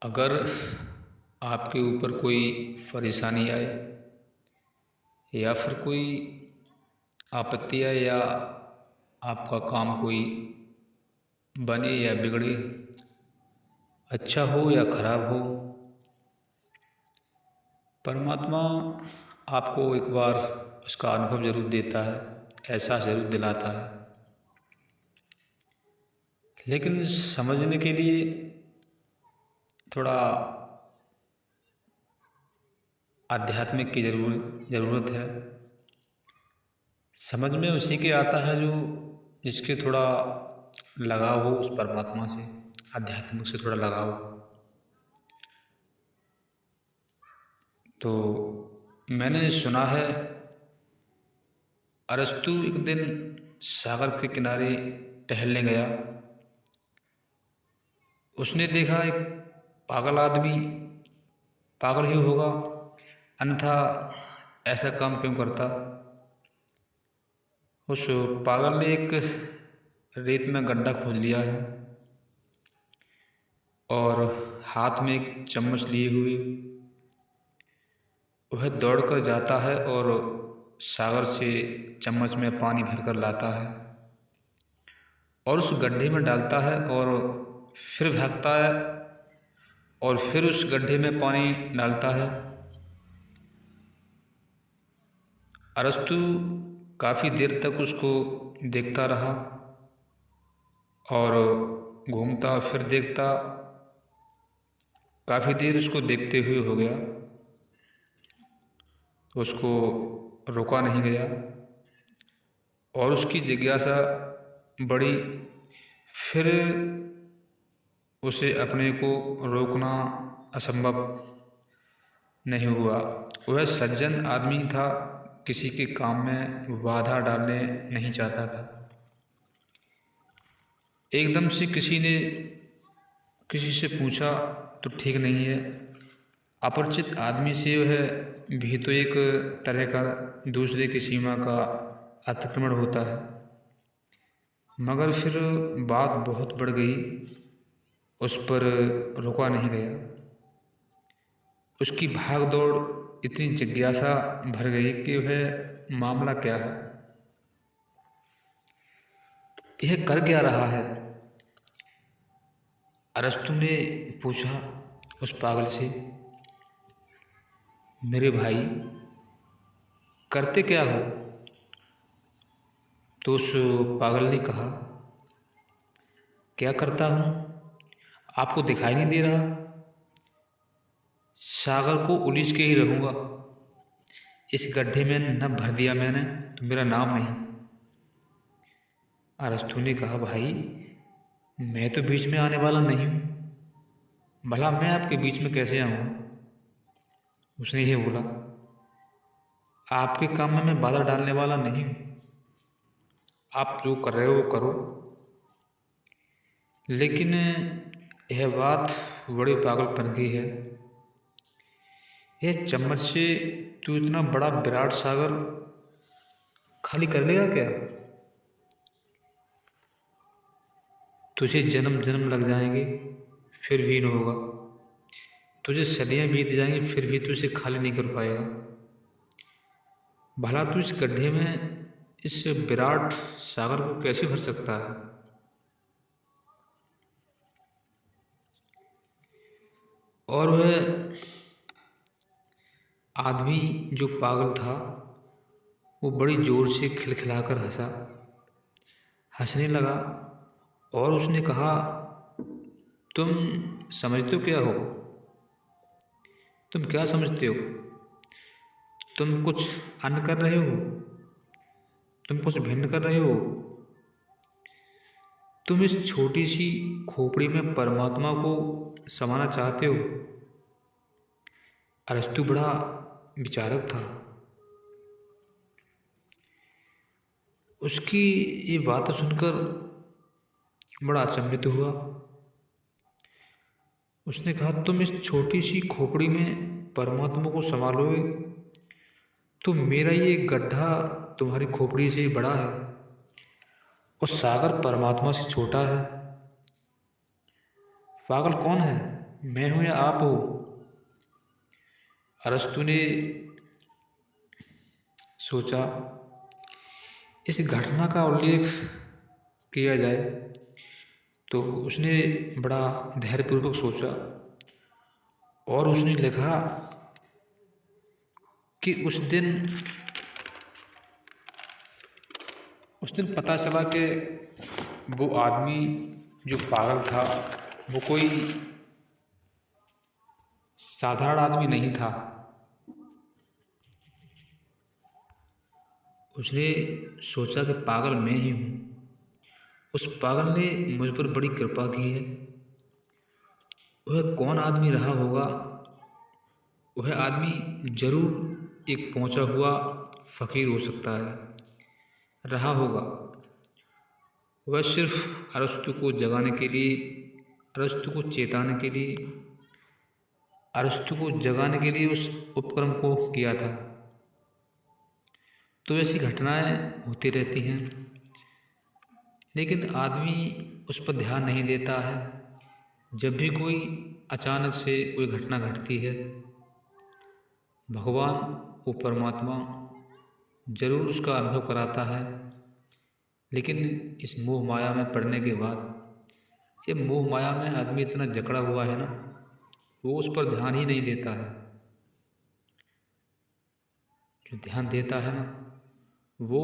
अगर आपके ऊपर कोई परेशानी आए या फिर कोई आपत्ति आए या आपका काम कोई बने या बिगड़े, अच्छा हो या खराब हो, परमात्मा आपको एक बार उसका अनुभव जरूर देता है, एहसास जरूर दिलाता है। लेकिन समझने के लिए थोड़ा आध्यात्मिक की ज़रूरत है। समझ में उसी के आता है जो जिसके थोड़ा लगाव हो उस परमात्मा से, आध्यात्मिक से थोड़ा लगाव। तो मैंने सुना है अरस्तु एक दिन सागर के किनारे टहलने गया। उसने देखा एक पागल आदमी, पागल ही होगा अन्यथा ऐसा काम क्यों करता। उस पागल ने एक रेत में गड्ढा खोद लिया है और हाथ में एक चम्मच लिए हुए वह दौड़कर जाता है और सागर से चम्मच में पानी भरकर लाता है और उस गड्ढे में डालता है और फिर भागता है और फिर उस गड्ढे में पानी डालता है। अरस्तु काफ़ी देर तक उसको देखता रहा और घूमता फिर देखता। काफ़ी देर उसको देखते हुए हो गया तो उसको रोका नहीं गया और उसकी जिज्ञासा बढ़ी। फिर उसे अपने को रोकना असंभव नहीं हुआ। वह सज्जन आदमी था, किसी के काम में बाधा डालने नहीं चाहता था। एकदम से किसी से पूछा तो ठीक नहीं है। अपरिचित आदमी से वह भी तो एक तरह का दूसरे की सीमा का अतिक्रमण होता है। मगर फिर बात बहुत बढ़ गई, उस पर रुका नहीं गया। उसकी भाग दौड़ इतनी जिज्ञासा भर गई कि वह मामला क्या है, यह कर क्या रहा है। अरस्तु ने पूछा उस पागल से, मेरे भाई करते क्या हो। तो उस पागल ने कहा, क्या करता हूँ, आपको दिखाई नहीं दे रहा, सागर को उलीझ के ही रहूँगा। इस गड्ढे में न भर दिया मैंने तो मेरा नाम नहीं। अरस्तु ने कहा, भाई मैं तो बीच में आने वाला नहीं हूँ, भला मैं आपके बीच में कैसे आऊँगा। उसने ये बोला, आपके काम में मैं बाधा डालने वाला नहीं हूँ, आप जो कर रहे हो वो करो। लेकिन यह बात बड़ी पागलपन की है। यह चम्मच से तू इतना बड़ा विराट सागर खाली कर लेगा क्या। तुझे जन्म जन्म लग जाएंगे फिर भी नहीं होगा, तुझे सदियाँ बीत जाएंगी फिर भी तू इसे खाली नहीं कर पाएगा। भला तू इस गड्ढे में इस विराट सागर को कैसे भर सकता है। और वह आदमी जो पागल था वो बड़ी जोर से खिलखिलाकर हंसने लगा और उसने कहा, तुम समझते हो क्या हो, तुम क्या समझते हो, तुम कुछ अन्य कर रहे हो, तुम कुछ भिन्न कर रहे हो। तुम इस छोटी सी खोपड़ी में परमात्मा को समाना चाहते हो। अरस्तु बड़ा विचारक था। उसकी ये बात सुनकर बड़ा अचंभित हुआ। उसने कहा, तुम इस छोटी सी खोपड़ी में परमात्मा को संभालोगे तो मेरा ये गड्ढा तुम्हारी खोपड़ी से बड़ा है और सागर परमात्मा से छोटा है। पागल कौन है मैं हूँ या आप हो? अरस्तु ने सोचा, इस घटना का उल्लेख किया जाए। तो उसने बड़ा धैर्यपूर्वक सोचा और उसने लिखा कि उस दिन पता चला कि वो आदमी जो पागल था वो कोई साधारण आदमी नहीं था। उसने सोचा कि पागल मैं ही हूँ। उस पागल ने मुझ पर बड़ी कृपा की है। वह कौन आदमी रहा होगा? वह आदमी जरूर एक पहुंचा हुआ फकीर हो सकता है, रहा होगा। वह सिर्फ अरस्तु को जगाने के लिए, अरस्तु को चेताने के लिए, अरस्तु को जगाने के लिए उस उपक्रम को किया था। तो ऐसी घटनाएं होती रहती हैं, लेकिन आदमी उस पर ध्यान नहीं देता है। जब भी कोई अचानक से कोई घटना घटती है, भगवान वो परमात्मा जरूर उसका अनुभव कराता है। लेकिन इस मोह माया में पड़ने के बाद, ये मोह माया में आदमी इतना जकड़ा हुआ है ना, वो उस पर ध्यान ही नहीं देता है। जो ध्यान देता है ना, वो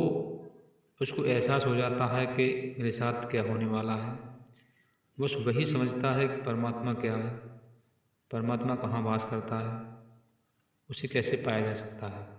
उसको एहसास हो जाता है कि मेरे साथ क्या होने वाला है। बस वही समझता है कि परमात्मा क्या है, परमात्मा कहाँ वास करता है, उसे कैसे पाया जा सकता है।